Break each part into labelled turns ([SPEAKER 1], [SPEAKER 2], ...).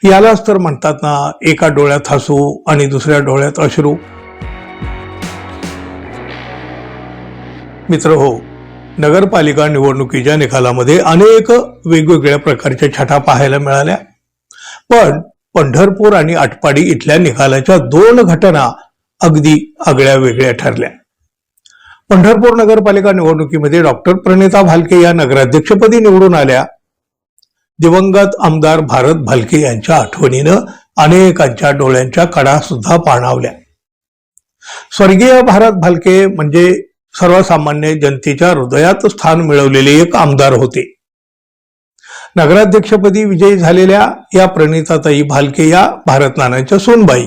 [SPEAKER 1] यालाच तर म्हणतात ना, एका डोळ्यात हसू आणि दुसऱ्या डोळ्यात अश्रू. मित्र हो, नगरपालिका निवडणुकीच्या निकालामध्ये अनेक वेगवेगळ्या प्रकारच्या छटा पाहायला मिळाल्या. पण पंढरपूर आणि आटपाडी इथल्या निकालाच्या दोन घटना अगदी आगळ्या वेगळ्या ठरल्या. पंढरपूर नगरपालिका निवडणुकीमध्ये डॉक्टर प्रणिता भालके या नगराध्यक्षपदी निवडून आल्या. दिवंगत आमदार भारत भालके यांच्या आठवणीनं अनेकांच्या डोळ्यांच्या कडा सुद्धा पाणावल्या. स्वर्गीय भारत भालके म्हणजे सर्वसामान्य जनतेच्या हृदयात स्थान मिळवलेले एक आमदार होते. नगराध्यक्षपदी विजयी झालेल्या या प्रणिताताई भालके या भारत नानांच्या सूनबाई.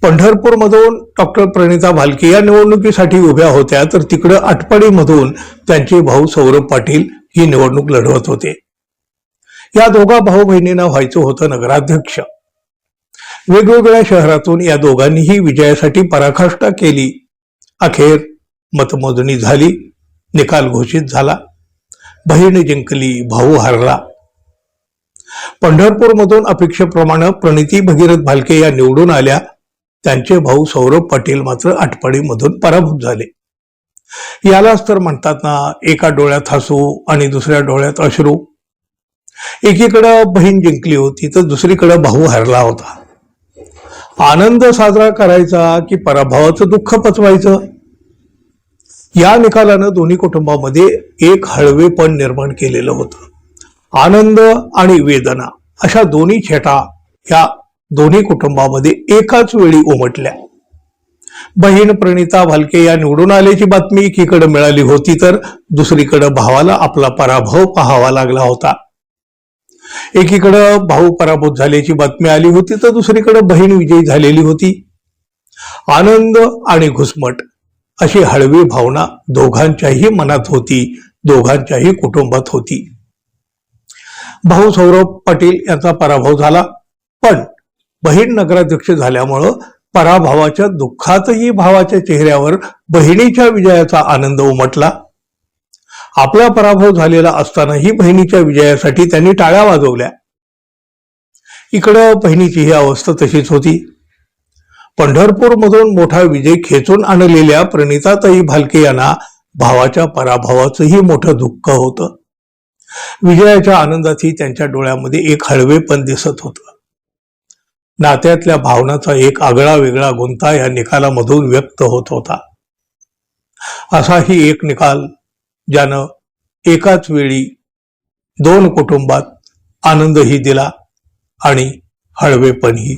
[SPEAKER 1] पंढरपूरमधून डॉक्टर प्रणिता भालके या निवडणुकीसाठी उभ्या होत्या, तर तिकडं आटपाडीमधून त्यांचे भाऊ सौरभ पाटील ही निवडणूक लढवत होते. या दोघा भाऊ बहिणींना व्हायचं होतं नगराध्यक्ष. वेगवेगळ्या शहरातून या दोघांनीही विजयासाठी पराकाष्ठा केली. अखेर मतमोजणी झाली, निकाल घोषित झाला. बहीण जिंकली, भाऊ हरला. पंढरपूरमधून अपेक्षेप्रमाणे प्रणिती भगीरथ भालके या निवडून आल्या. त्यांचे भाऊ सौरभ पाटील मात्र आटपाडीमधून पराभूत झाले. यालाच तर म्हणतात ना, एका डोळ्यात हसू आणि दुसऱ्या डोळ्यात अश्रू. एकीकडं बहीण जिंकली होती तर दुसरीकडे भाऊ हरला होता. आनंद साजरा करायचा की पराभवाचं दुःख पचवायचं, या निकालानं दोन्ही कुटुंबामध्ये एक हळवेपण निर्माण केलेलं होतं. आनंद आणि वेदना अशा दोन्ही छटा या दोन्ही कुटुंबामध्ये एकाच वेळी उमटल्या. बहीण प्रणिता भालके या निवडून आल्याची बातमी एकीकडे मिळाली होती, तर दुसरीकडे भावाला आपला पराभव पाहावा लागला होता. एकीकडे भाऊ पराभूत झाल्याची बातमी आली होती, तर दुसरीकडे बहीण विजयी झालेली होती. आनंद आणि घुसमट अशी हळवी भावना दोघांच्याही मनात होती, दोघांच्याही कुटुंबात होती. भाऊ सौरभ पाटील यांचा पराभव झाला, पण बहीण नगराध्यक्ष झाल्यामुळं पराभवाच्या दुःखातही भावाच्या चेहऱ्यावर बहिणीच्या विजयाचा आनंद उमटला. आपला पराभव झालेला असतानाही बहिणीच्या विजयासाठी त्यांनी टाळ्या वाजवल्या. इकडं बहिणीची ही अवस्था तशीच होती. पंढरपूरमधून मोठा विजय खेचून आणलेल्या प्रणिताताई भालके यांना भावाच्या पराभवाचंही मोठं दुःख होतं. विजयाच्या आनंदातही त्यांच्या डोळ्यामध्ये एक हळवेपण दिसत होतं. नात्यातल्या भावनाचा एक आगळा वेगळा गुंता या निकालामधून व्यक्त होत होता. असाही एक निकाल ज्यानं एकाच वेळी दोन कुटुंबात आनंदही दिला आणि हळवेपणही.